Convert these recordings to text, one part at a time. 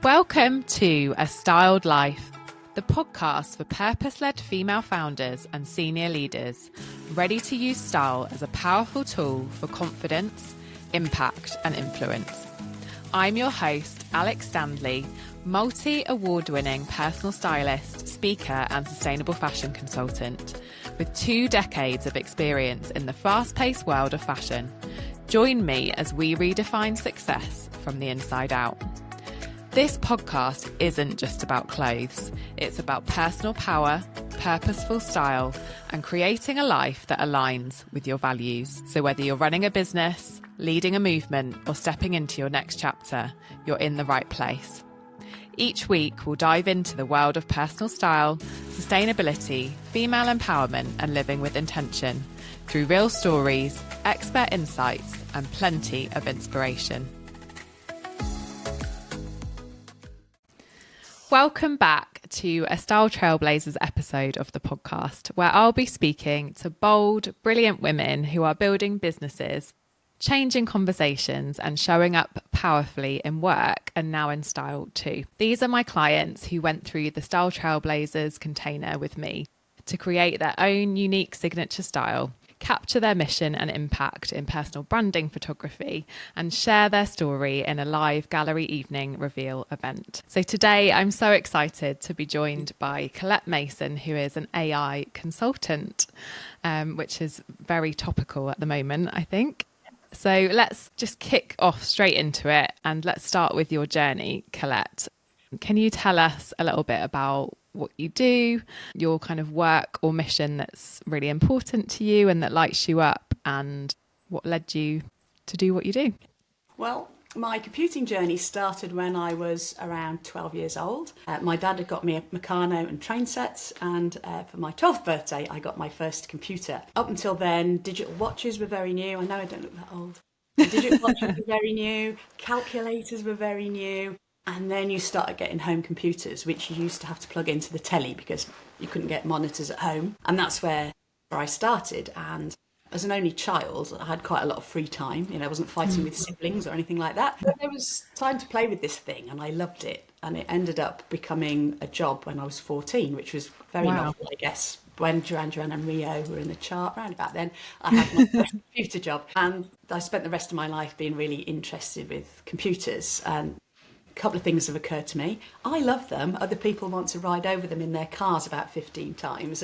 Welcome to A Styled Life, the podcast for purpose-led female founders and senior leaders ready to use style as a powerful tool for confidence, impact and influence. I'm your host, Alex Standley, multi-award-winning personal stylist, speaker and sustainable fashion consultant with 2 decades of experience in the fast-paced world of fashion. Join me as we redefine success from the inside out. This podcast isn't just about clothes. It's about personal power, purposeful style, and creating a life that aligns with your values. So whether you're running a business, leading a movement, or stepping into your next chapter, you're in the right place. Each week, we'll dive into the world of personal style, sustainability, female empowerment, and living with intention through real stories, expert insights, and plenty of inspiration. Welcome back to a Style Trailblazers episode of the podcast, where I'll be speaking to bold, brilliant women who are building businesses, changing conversations and showing up powerfully in work and now in style too. These are my clients who went through the Style Trailblazers container with me to create their own unique signature style, capture their mission and impact in personal branding photography, and share their story in a live gallery evening reveal event. So today I'm so excited to be joined by Colette Mason, who is an AI consultant, which is very topical at the moment, I think. So let's just kick off straight into it and let's start with your journey, Colette. Can you tell us a little bit about what you do, your kind of work or mission that's really important to you and that lights you up, and what led you to do what you do? Well, my computing journey started when I was around 12 years old. My dad had got me a Meccano and train sets, and for my 12th birthday, I got my first computer. Up until then, digital watches were very new. I know I don't look that old. Digital watches were very new, calculators were very new. And then you started getting home computers, which you used to have to plug into the telly because you couldn't get monitors at home. And that's where I started. And as an only child, I had quite a lot of free time. You know, I wasn't fighting with siblings or anything like that. But there was time to play with this thing and I loved it. And it ended up becoming a job when I was 14, which was very novel, I guess. When Duran Duran and Rio were in the chart, around about then, I had my first computer job. And I spent the rest of my life being really interested with computers. And a couple of things have occurred to me. I love them. Other people want to ride over them in their cars about 15 times.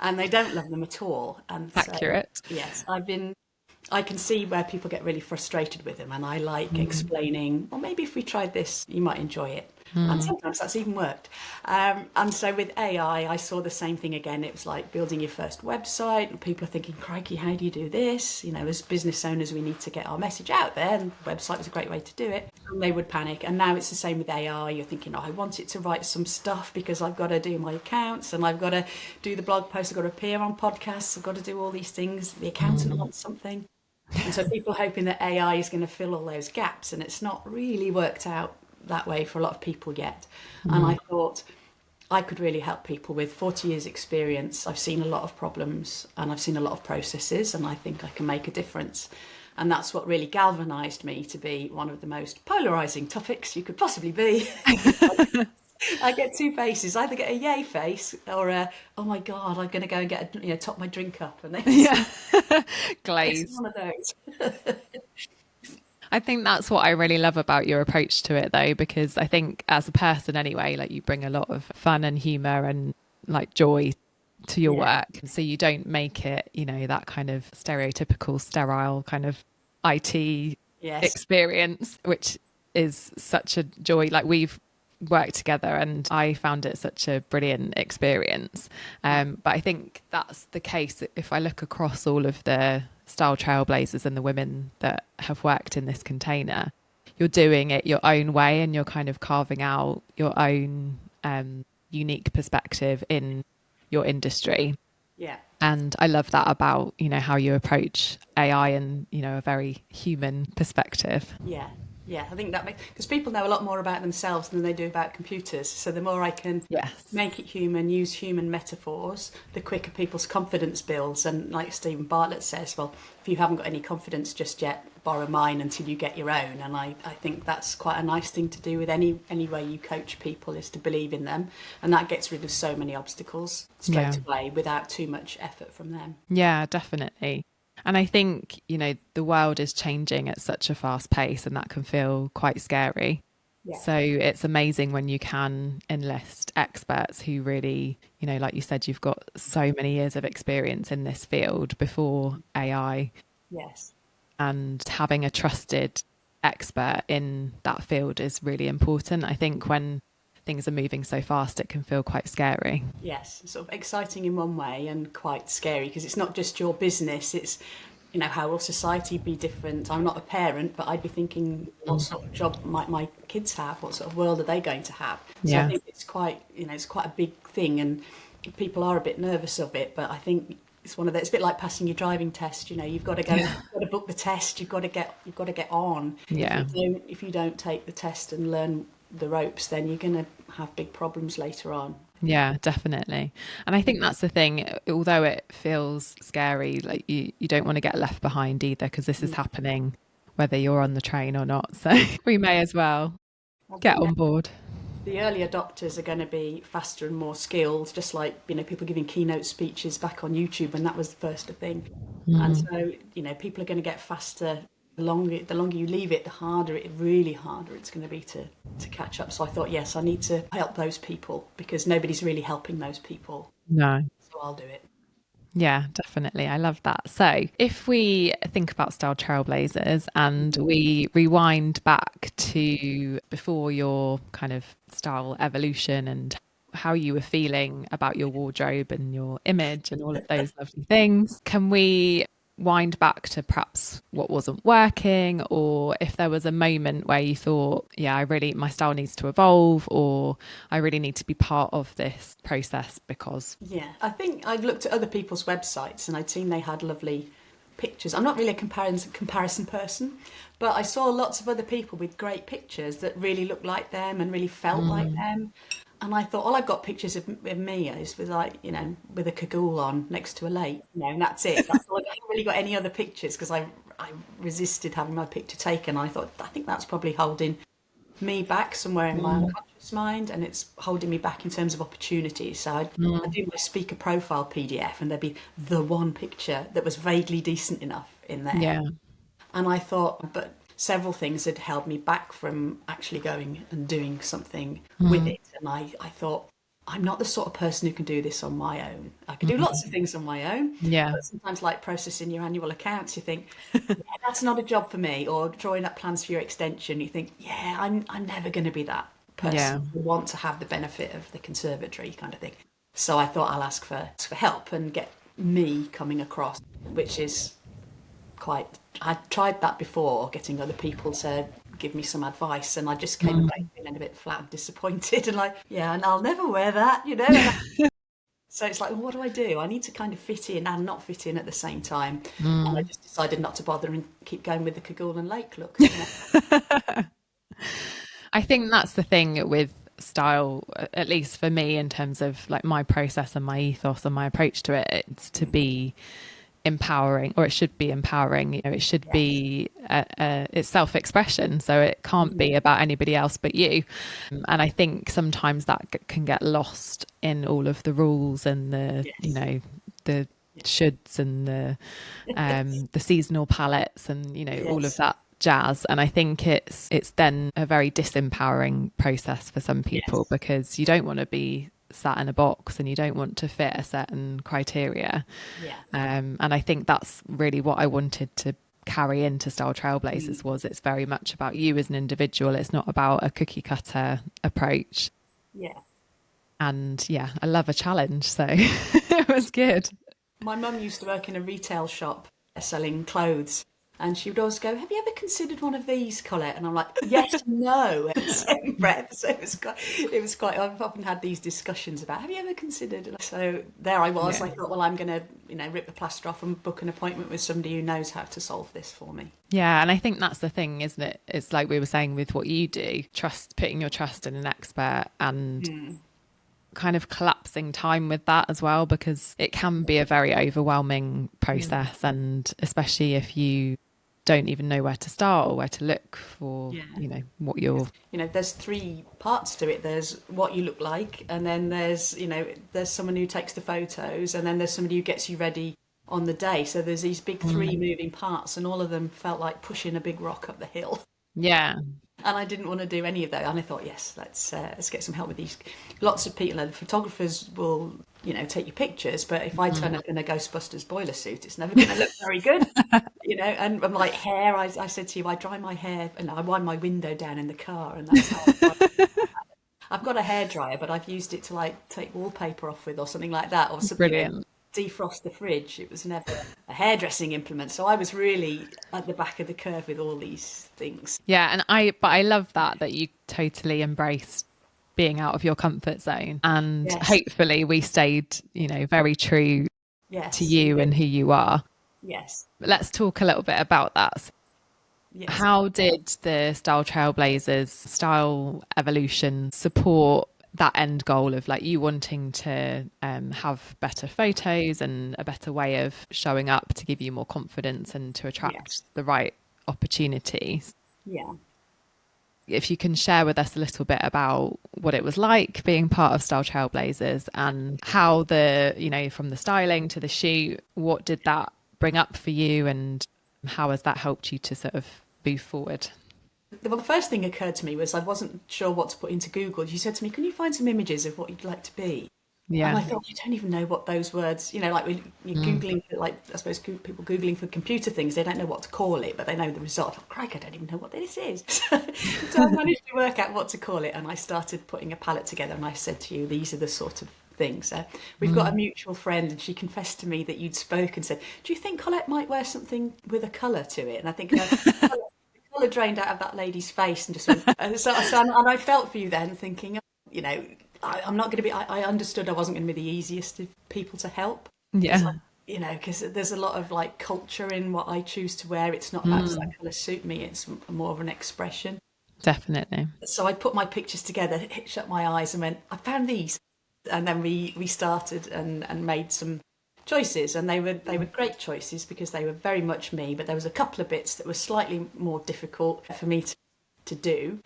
And they don't love them at all. And accurate. So, yes, I can see where people get really frustrated with them. And I like explaining, well, maybe if we tried this, you might enjoy it. And sometimes that's even worked. And so with AI, I saw the same thing again. It was like building your first website. And people are thinking, crikey, how do you do this? You know, as business owners, we need to get our message out there. And the website was a great way to do it. And they would panic. And now it's the same with AI. You're thinking, oh, I want it to write some stuff because I've got to do my accounts and I've got to do the blog posts. I've got to appear on podcasts. I've got to do all these things. The accountant wants something. And so people are hoping that AI is going to fill all those gaps. And it's not really worked out that way for a lot of people yet. And I thought I could really help people. With 40 years experience, I've seen a lot of problems and I've seen a lot of processes, and I think I can make a difference. And that's what really galvanized me to be one of the most polarizing topics you could possibly be. I get 2 faces. I either get a yay face or a, oh my God, I'm going to go and get top my drink up. And Glaze. It's one of those. I think that's what I really love about your approach to it, though, because I think as a person anyway, like you bring a lot of fun and humor and like joy to your work. So you don't make it, you know, that kind of stereotypical, sterile kind of IT experience, which is such a joy. Like we've worked together and I found it such a brilliant experience. But I think that's the case if I look across all of the Style Trailblazers and the women that have worked in this container. You're doing it your own way and you're kind of carving out your own unique perspective in your industry. Yeah. And I love that about, you know, how you approach AI and, you know, a very human perspective. Yeah. Yeah, I think that makes, because people know a lot more about themselves than they do about computers. So the more I can Yes. make it human, use human metaphors, the quicker people's confidence builds. And like Stephen Bartlett says, well, if you haven't got any confidence just yet, borrow mine until you get your own. And I think that's quite a nice thing to do with any way you coach people, is to believe in them. And that gets rid of so many obstacles straight Yeah. away without too much effort from them. Yeah, definitely. And I think, the world is changing at such a fast pace, and that can feel quite scary. Yeah. So it's amazing when you can enlist experts who really, like you said, you've got so many years of experience in this field before AI, Yes. and having a trusted expert in that field is really important. I think when things are moving so fast, it can feel quite scary. Yes, sort of exciting in one way and quite scary, because it's not just your business, it's, how will society be different? I'm not a parent, but I'd be thinking, what sort of job might my kids have? What sort of world are they going to have? So I Yeah. think it's quite, it's quite a big thing, and people are a bit nervous of it, but I think it's one of the, it's a bit like passing your driving test. You've got to go, you've got to book the test, you've got to get on. Yeah. If you don't take the test and learn the ropes, then you're going to have big problems later on. Yeah, definitely. And I think that's the thing, although it feels scary, like you don't want to get left behind either, because this is happening whether you're on the train or not. So we may as well I get think on board. the early adopters are going to be faster and more skilled, just like, people giving keynote speeches back on YouTube when that was the first thing. And so, people are going to get faster. The longer you leave it, really harder it's going to be to catch up. So I thought, yes, I need to help those people, because nobody's really helping those people. No. So I'll do it. Yeah, definitely. I love that. So if we think about Style Trailblazers and we rewind back to before your kind of style evolution and how you were feeling about your wardrobe and your image and all of those lovely things, can we wind back to perhaps what wasn't working, or if there was a moment where you thought, yeah, my style needs to evolve, or I really need to be part of this process because... Yeah, I think I'd looked at other people's websites and I'd seen they had lovely pictures. I'm not really a comparison person, but I saw lots of other people with great pictures that really looked like them and really felt like them. And I thought, I've got pictures of me is with with a cagoule on next to a lake, and that's it. That's all. I haven't really got any other pictures, because I resisted having my picture taken. I thought, I think that's probably holding me back somewhere in my unconscious mind, and it's holding me back in terms of opportunities. So I'd do my speaker profile PDF, and there'd be the one picture that was vaguely decent enough in there. Yeah. And I thought, but several things had held me back from actually going and doing something with it. And I thought, I'm not the sort of person who can do this on my own. I can do lots of things on my own. Yeah. But sometimes, like processing your annual accounts, you think, yeah, that's not a job for me. Or drawing up plans for your extension, you think, yeah, I'm never going to be that person who want to have the benefit of the conservatory kind of thing. So I thought, I'll ask for help and get me coming across, which is quite... I tried that before, getting other people to give me some advice, and I just came away feeling a bit flat and disappointed, and like, yeah, and I'll never wear that, So it's like, well, what do? I need to kind of fit in and not fit in at the same time. And I just decided not to bother and keep going with the cagoule and lake look. I think that's the thing with style, at least for me, in terms of like my process and my ethos and my approach to it. It's to be empowering, or it should be empowering. It should be it's self-expression, so it can't be about anybody else but you. And I think sometimes that can get lost in all of the rules and the the shoulds and the seasonal palettes and all of that jazz. And I think it's then a very disempowering process for some people, because you don't want to be sat in a box and you don't want to fit a certain criteria. And I think that's really what I wanted to carry into Style Trailblazers, was it's very much about you as an individual. It's not about a cookie cutter approach. And I love a challenge, so it was good. My mum used to work in a retail shop selling clothes, And she would always go, "Have you ever considered one of these, Colette?" And I'm like, "Yes, and no," in the same breath. So it was quite. I've often had these discussions about, "Have you ever considered?" So there I was. Yeah. I thought, well, I'm going to, rip the plaster off and book an appointment with somebody who knows how to solve this for me. Yeah, and I think that's the thing, isn't it? It's like we were saying with what you do, putting your trust in an expert and kind of collapsing time with that as well, because it can be a very overwhelming process, and especially if you don't even know where to start or where to look for, what you're... There's three parts to it. There's what you look like, and then there's someone who takes the photos, and then there's somebody who gets you ready on the day. So there's these big three moving parts, and all of them felt like pushing a big rock up the hill. Yeah. And I didn't want to do any of that. And I thought, yes, let's get some help with these. Lots of people, the photographers will, take your pictures. But if I turn up in a Ghostbusters boiler suit, it's never going to look very good, And I'm like hair. I said to you, I dry my hair and I wind my window down in the car, and that's how I've got a hairdryer, but I've used it to like take wallpaper off with or something like that, or something. Brilliant. Defrost the fridge. It was never a hairdressing implement. So I was really at the back of the curve with all these things. Yeah, and I love that you totally embraced being out of your comfort zone, and hopefully we stayed, very true to you and who you are. Yes. But let's talk a little bit about that. Yes. How did the Style Trailblazers style evolution support that end goal of like you wanting to have better photos and a better way of showing up to give you more confidence and to attract the right opportunities? Yeah. If you can share with us a little bit about what it was like being part of Style Trailblazers and how from the styling to the shoot, what did that bring up for you and how has that helped you to sort of move forward? Well, the first thing occurred to me was I wasn't sure what to put into Google. You said to me, "Can you find some images of what you'd like to be?" Yeah. And I thought, I don't even know what those words, like when you're Googling, like I suppose people Googling for computer things, they don't know what to call it, but they know the result. Crikey, I don't even know what this is. So I managed to work out what to call it, and I started putting a palette together, and I said to you, these are the sort of things. We've got a mutual friend, and she confessed to me that you'd spoken, said, "Do you think Colette might wear something with a colour to it?" And I think the colour drained out of that lady's face and just went, and I felt for you then, thinking, I'm not going to be, I understood I wasn't going to be the easiest of people to help. Yeah. Because there's a lot of like culture in what I choose to wear. It's not about does that colour suit me, it's more of an expression. Definitely. So I put my pictures together, shut my eyes and went, I found these. And then we started and made some choices, and they were great choices because they were very much me, but there was a couple of bits that were slightly more difficult for me to do.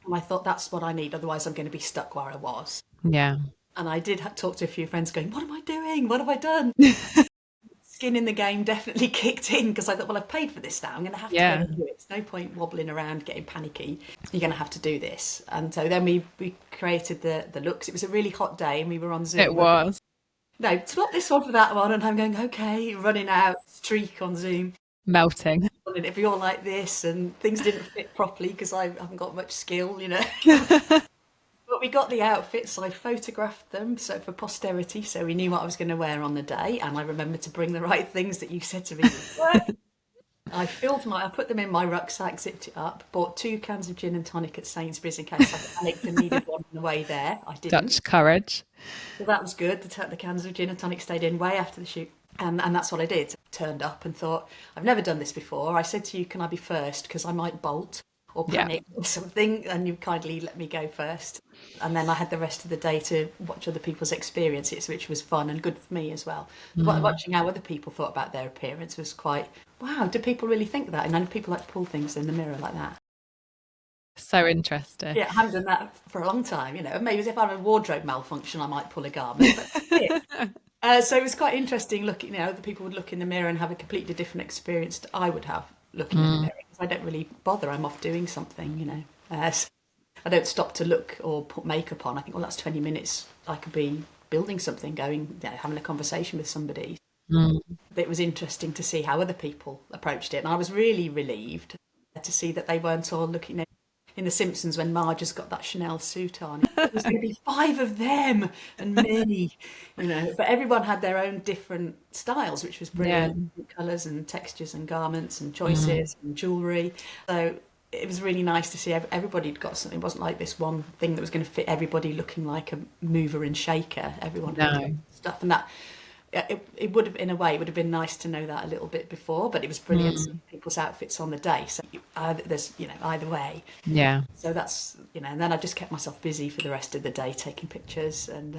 And I thought, that's what I need, otherwise I'm going to be stuck where I was. Yeah. And I did talk to a few friends going, what am I doing? What have I done? Skin in the game definitely kicked in because I thought, well, I've paid for this now. I'm going to have to go and do it. It's no point wobbling around, getting panicky. You're going to have to do this. And so then we created the looks. It was a really hot day and we were on Zoom. It was. No, swap this one for that one. And I'm going, okay, running out, streak on Zoom. Melting. It'd be all like this, and things didn't fit properly because I haven't got much skill, But we got the outfits, I photographed them so for posterity, so we knew what I was going to wear on the day, and I remembered to bring the right things that you said to me. I put them in my rucksack, zipped it up, bought 2 cans of gin and tonic at Sainsbury's in case I panicked and needed one on the way there. I didn't. Dutch courage. So that was good. The cans of gin and tonic stayed in way after the shoot. And that's what I did. Turned up and thought, I've never done this before. I said to you, can I be first? Because I might bolt or panic or something. And you kindly let me go first. And then I had the rest of the day to watch other people's experiences, which was fun and good for me as well. Watching how other people thought about their appearance was quite, wow, do people really think that? And then people like to pull things in the mirror like that. So interesting. Yeah, I haven't done that for a long time, Maybe if I had a wardrobe malfunction, I might pull a garment. But so it was quite interesting looking, other people would look in the mirror and have a completely different experience that I would have looking in the mirror. Because I don't really bother. I'm off doing something, So I don't stop to look or put makeup on. I think, well, that's 20 minutes. I could be building something, going, having a conversation with somebody. It was interesting to see how other people approached it. And I was really relieved to see that they weren't all looking at in The Simpsons when Marge has got that Chanel suit on. There's going to be 5 of them and me, But everyone had their own different styles, which was Yeah. brilliant. Colours and textures and garments and choices and jewellery. So it was really nice to see everybody'd got something. It wasn't like this one thing that was going to fit everybody looking like a mover and shaker. Everyone had stuff, and that it would have, in a way, it would have been nice to know that a little bit before. But it was brilliant seeing people's outfits on the day. So there's either way. Yeah. So that's and then I just kept myself busy for the rest of the day taking pictures and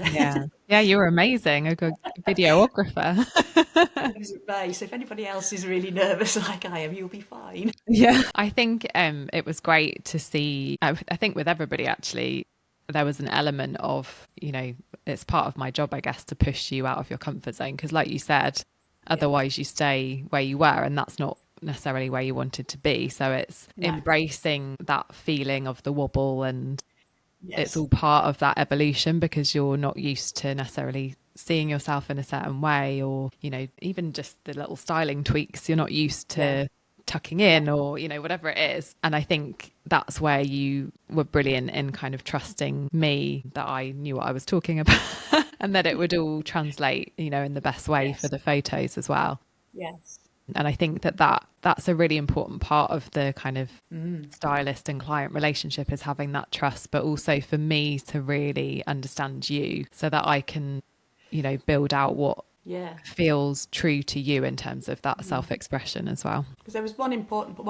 Yeah, you were amazing, a good videographer. So if anybody else is really nervous like I am, you'll be fine. Yeah, I think it was great to see. I think with everybody, actually, there was an element of, it's part of my job, I guess, to push you out of your comfort zone. Because like you said, otherwise you stay where you were, and that's not necessarily where you wanted to be. So it's embracing that feeling of the wobble, and it's all part of that evolution, because you're not used to necessarily seeing yourself in a certain way, or even just the little styling tweaks. You're not used to tucking in, or whatever it is. And I think that's where you were brilliant in kind of trusting me that I knew what I was talking about and that it would all translate in the best way for the photos as well. Yes. And I think that's a really important part of the kind of stylist and client relationship, is having that trust, but also for me to really understand you so that I can build out what feels true to you in terms of that self-expression as well. Because there was one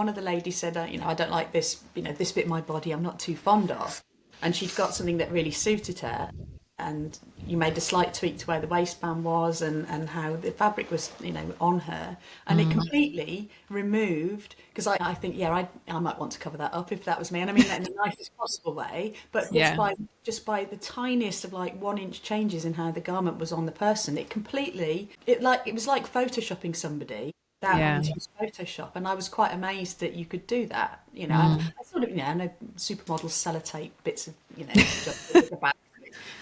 of the ladies said, I don't like this, this bit of my body I'm not too fond of. And she'd got something that really suited her. And you made a slight tweak to where the waistband was and how the fabric was, on her. And it completely removed, because I think, I might want to cover that up if that was me. And I mean that in the nicest possible way. But just by the tiniest of like 1 inch changes in how the garment was on the person, it was like photoshopping somebody without having to use Photoshop. And I was quite amazed that you could do that, And I sort of, I know supermodels sellotape bits of, just at the back.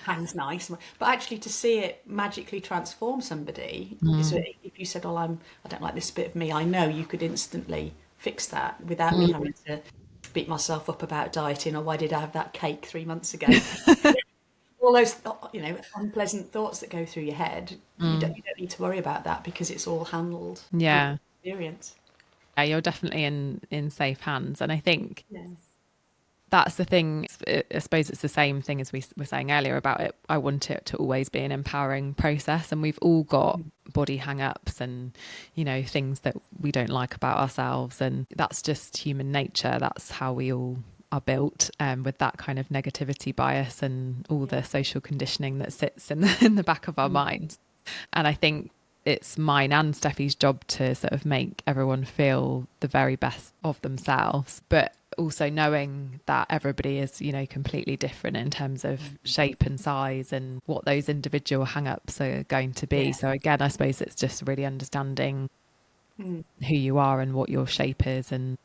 Hangs nice, but actually to see it magically transform somebody, so if you said, I don't like this bit of me, I know you could instantly fix that without me having to beat myself up about dieting, or why did I have that cake 3 months ago. All those unpleasant thoughts that go through your head, you don't need to worry about that, because it's all handled with experience. You're definitely in safe hands. And I think that's the thing. I suppose it's the same thing as we were saying earlier about it. I want it to always be an empowering process, and we've all got body hang-ups and things that we don't like about ourselves, and that's just human nature. That's how we all are built, with that kind of negativity bias and all the social conditioning that sits in the back of our minds. And I think it's mine and Steffi's job to sort of make everyone feel the very best of themselves, but also knowing that everybody is completely different in terms of shape and size and what those individual hang-ups are going to be. So again, I suppose it's just really understanding who you are and what your shape is, and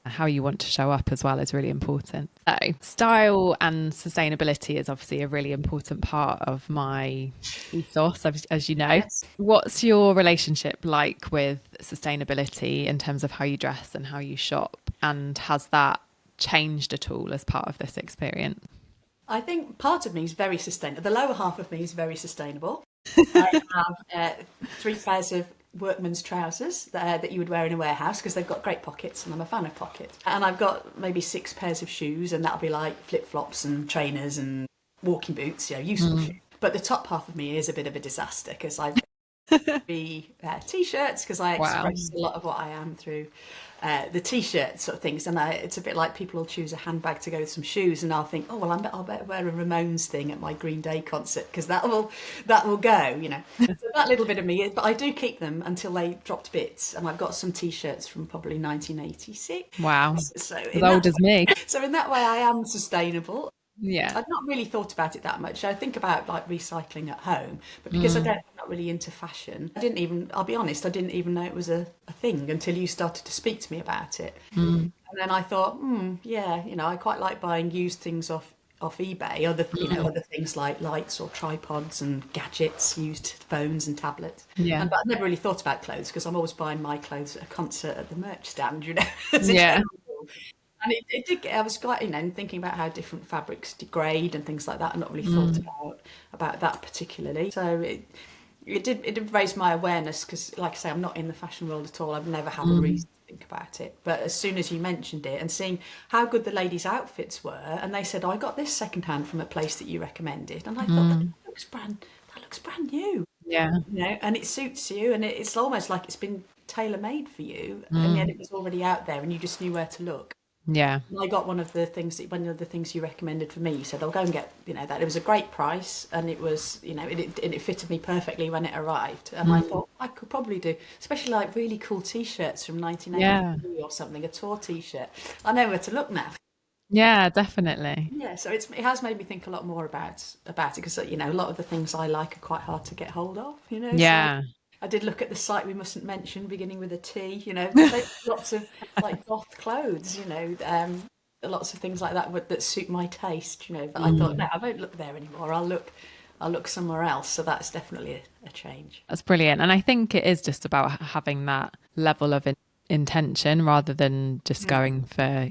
how you want to show up as well is really important. So style and sustainability is obviously a really important part of my ethos, as you know. What's your relationship like with sustainability in terms of how you dress and how you shop? And has that changed at all as part of this experience? I think part of me is very sustainable. The lower half of me is very sustainable. I have 3 pairs of workman's trousers that you would wear in a warehouse, because they've got great pockets, and I'm a fan of pockets. And I've got maybe 6 pairs of shoes, and that'll be like flip-flops and trainers and walking boots, useful shoes. But the top half of me is a bit of a disaster, because I've t-shirts, because I express a lot of what I am through the t-shirt sort of things, and it's a bit like people will choose a handbag to go with some shoes, and I'll think, I'll better wear a Ramones thing at my Green Day concert, because that will go, So that little bit of me, but I do keep them until they drop to bits, and I've got some t-shirts from probably 1986. Wow, so as old as me. So in that way, I am sustainable. Yeah, I've not really thought about it that much. I think about like recycling at home, but because I'm not really into fashion, I'll be honest, I didn't even know it was a thing until you started to speak to me about it. And then I thought, I quite like buying used things off eBay, other things like lights or tripods and gadgets, used phones and tablets. But I've never really thought about clothes, because I'm always buying my clothes at a concert at the merch stand, And it did get, I was quite, thinking about how different fabrics degrade and things like that. I've not really thought about that particularly. So it did raise my awareness because, like I say, I'm not in the fashion world at all. I've never had a reason to think about it. But as soon as you mentioned it and seeing how good the ladies' outfits were, and they said, "Oh, I got this secondhand from a place that you recommended," and I thought that looks brand new, Yeah. and it suits you, and it's almost like it's been tailor made for you, and yet it was already out there, and you just knew where to look. Yeah. And I got one of the things you recommended for me. You said, "I'll go and get that." It was a great price, and it was it fitted me perfectly when it arrived. And I thought I could probably do, especially like really cool T-shirts from Yeah. 1983 or something, a tour T-shirt. I know where to look now. Yeah, definitely. Yeah, so it has made me think a lot more about it because a lot of the things I like are quite hard to get hold of. So Yeah. I did look at the site we mustn't mention, beginning with a T. There's lots of like goth clothes. Lots of things like that suit my taste. But I thought, no, I won't look there anymore. I'll look somewhere else. So that's definitely a change. That's brilliant. And I think it is just about having that level of intention rather than just going for,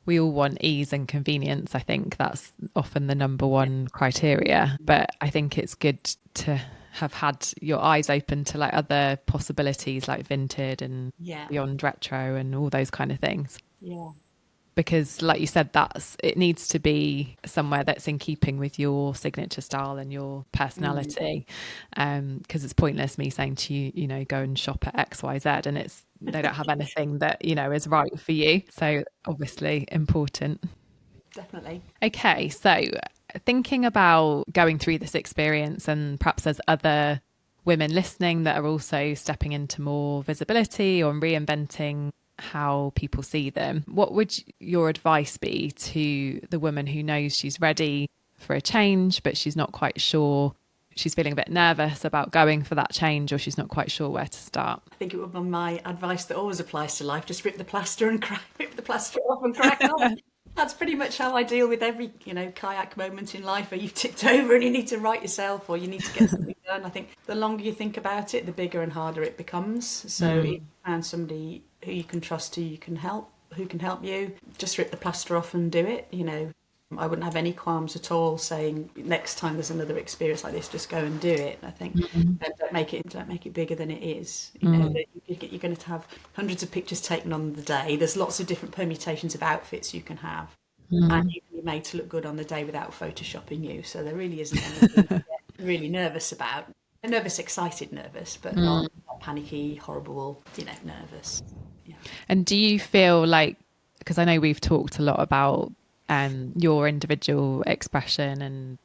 we all want ease and convenience. I think that's often the number one criteria. But I think it's good to have had your eyes open to like other possibilities like vintage and beyond retro and all those kind of things. Yeah. Because like you said, it needs to be somewhere that's in keeping with your signature style and your personality. Because it's pointless me saying to you, go and shop at XYZ and they don't have anything that, is right for you. So obviously important. Definitely. Okay. So thinking about going through this experience, and perhaps there's other women listening that are also stepping into more visibility or reinventing how people see them, what would your advice be to the woman who knows she's ready for a change, but she's not quite sure, she's feeling a bit nervous about going for that change, or she's not quite sure where to start? I think it would be my advice that always applies to life: just rip the plaster off and crack on. That's pretty much how I deal with every, kayak moment in life where you've tipped over and you need to right yourself or you need to get something done. I think the longer you think about it, the bigger and harder it becomes. So if you find somebody who you can trust, who can help you, just rip the plaster off and do it. I wouldn't have any qualms at all saying next time there's another experience like this, just go and do it. I think don't make it bigger than it is. You're going to have hundreds of pictures taken on the day. There's lots of different permutations of outfits you can have, and you can be made to look good on the day without photoshopping you. So there really isn't anything to get really nervous about. Nervous, excited, nervous, but not panicky, horrible. Nervous. Yeah. And do you feel like, because I know we've talked a lot about your individual expression, and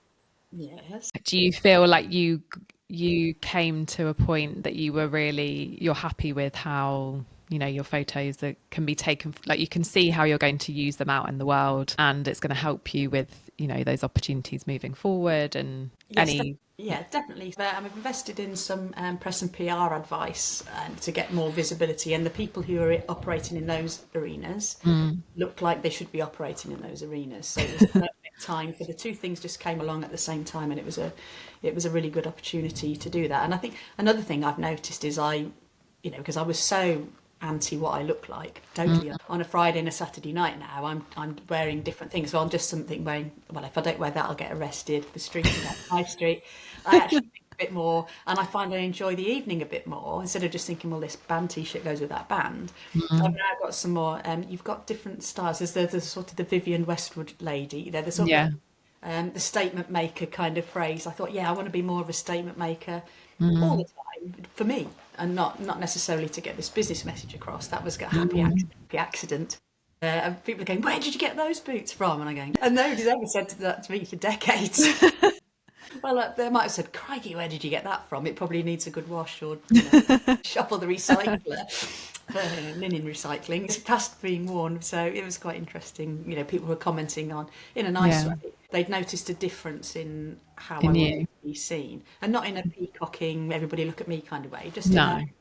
yes, do you feel like you came to a point that you're happy with how your photos can be taken, like you can see how you're going to use them out in the world, and it's going to help you with those opportunities moving forward? And yeah, definitely. I've invested in some press and PR advice to get more visibility, and the people who are operating in those arenas look like they should be operating in those arenas. So it was a perfect time for the two things just came along at the same time, and it was a really good opportunity to do that. And I think another thing I've noticed is because I was so anti what I look like, totally on a Friday and a Saturday night now I'm wearing different things. So I'm just wearing, well, if I don't wear that I'll get arrested for streaking down High Street. I actually think a bit more, and I find I enjoy the evening a bit more instead of just thinking, well, this band t-shirt goes with that band. I've now got some more you've got different styles. There's the sort of the Vivienne Westwood lady, the sort of the statement maker kind of phrase. I thought, I want to be more of a statement maker all the time for me, and not necessarily to get this business message across. That was a happy accident. And people are going, where did you get those boots from? And I'm going, and nobody's ever said that to me for decades. Well, they might have said, crikey, where did you get that from? It probably needs a good wash, or shop or the recycler for linen recycling. It's past being worn, so it was quite interesting. People were commenting on, in a nice way, they'd noticed a difference in how I wanted to be seen, and not in a peacocking, everybody look at me kind of way. Just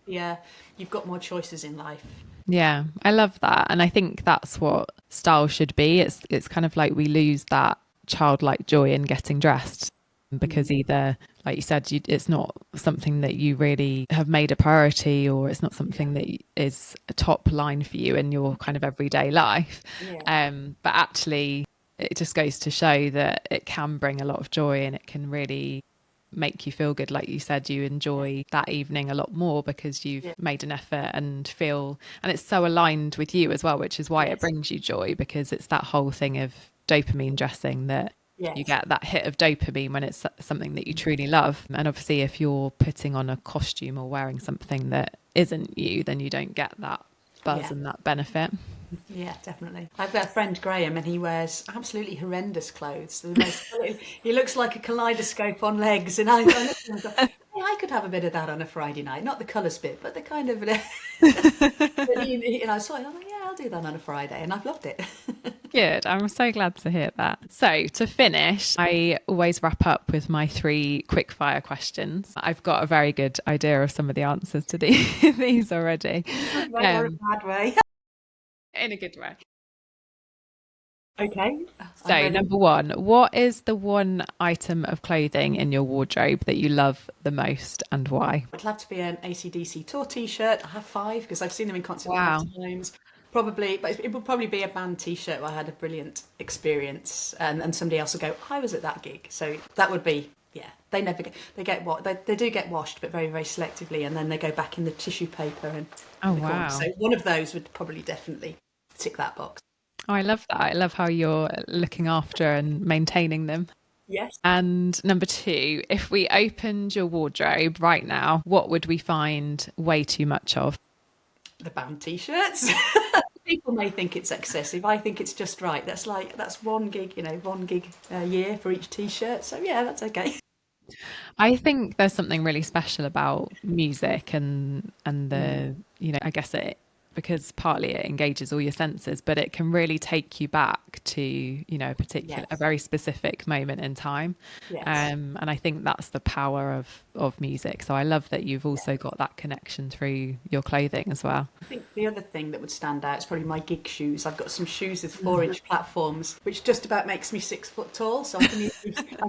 you've got more choices in life. Yeah, I love that, and I think that's what style should be. It's kind of like we lose that childlike joy in getting dressed. because either, like you said, it's not something that you really have made a priority, or it's not something that is a top line for you in your kind of everyday life. But actually, it just goes to show that it can bring a lot of joy, and it can really make you feel good. Like you said, you enjoy that evening a lot more because you've made an effort and it's so aligned with you as well, which is why it brings you joy, because it's that whole thing of dopamine dressing, that you get that hit of dopamine when it's something that you truly love. And obviously if you're putting on a costume or wearing something that isn't you, then you don't get that buzz and that benefit. Yeah, definitely. I've got a friend, Graham, and he wears absolutely horrendous clothes. He looks like a kaleidoscope on legs, and I thought, hey, I could have a bit of that on a Friday night. Not the colours bit, but the kind of... and I saw it, I'm like, yeah, I'll do that on a Friday, and I've loved it. Good. I'm so glad to hear that. So to finish, I always wrap up with my 3 quick fire questions. I've got a very good idea of some of the answers to these already. Or a bad way. In a good way. Okay. So number 1, what is the one item of clothing in your wardrobe that you love the most, and why? It'd have to be an AC/DC tour t-shirt. I have 5 because I've seen them in concert 5 times. Probably, but it would probably be a band t-shirt where I had a brilliant experience, and somebody else will go, I was at that gig. So that would be, they never get, they do get washed, but very, very selectively, and then they go back in the tissue paper and corner. So one of those would probably definitely tick that box. Oh, I love that. I love how you're looking after and maintaining them. Yes. And number 2, if we opened your wardrobe right now, what would we find way too much of? The band t-shirts. People may think it's excessive. I think it's just right. That's one gig a year for each t-shirt. So yeah, that's okay. I think there's something really special about music and the, I guess because partly it engages all your senses, but it can really take you back to, a very specific moment in time. Yes. And I think that's the power of music. So I love that you've also got that connection through your clothing as well. I think the other thing that would stand out is probably my gig shoes. I've got some shoes with 4-inch platforms, which just about makes me 6 foot tall. So I can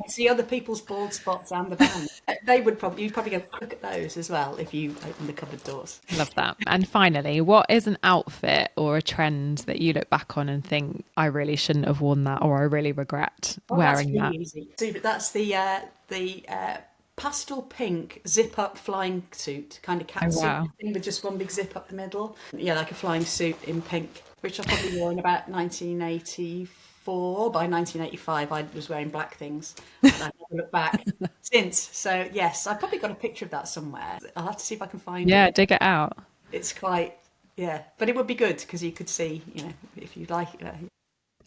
see other people's bald spots and the band. You'd probably go look at those as well if you open the cupboard doors. Love that. And finally, what is an outfit or a trend that you look back on and think, I really shouldn't have worn that, or I really regret wearing that? Easy. So that's the pastel pink zip up flying suit, kind of cat suit thing with just one big zip up the middle. Yeah, like a flying suit in pink, which I probably wore in about 1984. By 1985, I was wearing black things. And I've never looked back since. So yes, I've probably got a picture of that somewhere. I'll have to see if I can find it. Yeah, dig it out. It's quite, but it would be good because you could see, if you like it.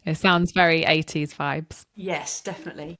It sounds very 80s vibes. Yes, definitely.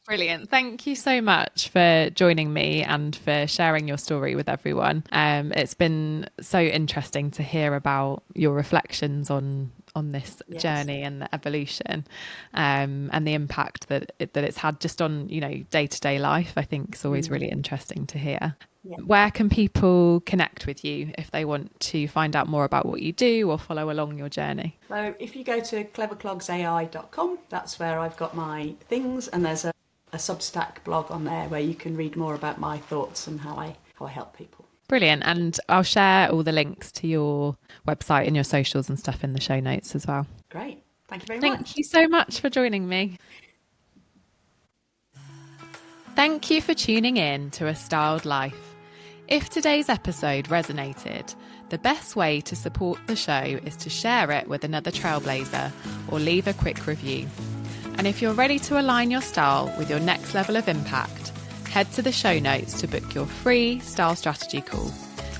Brilliant. Thank you so much for joining me and for sharing your story with everyone. It's been so interesting to hear about your reflections on this journey and the evolution, and the impact that it's had just on, day-to-day life. I think it's always really interesting to hear. Yeah. Where can people connect with you if they want to find out more about what you do or follow along your journey? So if you go to cleverclogsai.com, that's where I've got my things, and there's a Substack blog on there where you can read more about my thoughts and how I help people. Brilliant. And I'll share all the links to your website and your socials and stuff in the show notes as well. Great. Thank you very much. Thank you so much for joining me. Thank you for tuning in to A Styled Life. If today's episode resonated, the best way to support the show is to share it with another trailblazer or leave a quick review. And if you're ready to align your style with your next level of impact, head to the show notes to book your free style strategy call.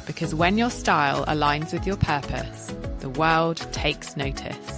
Because when your style aligns with your purpose, the world takes notice.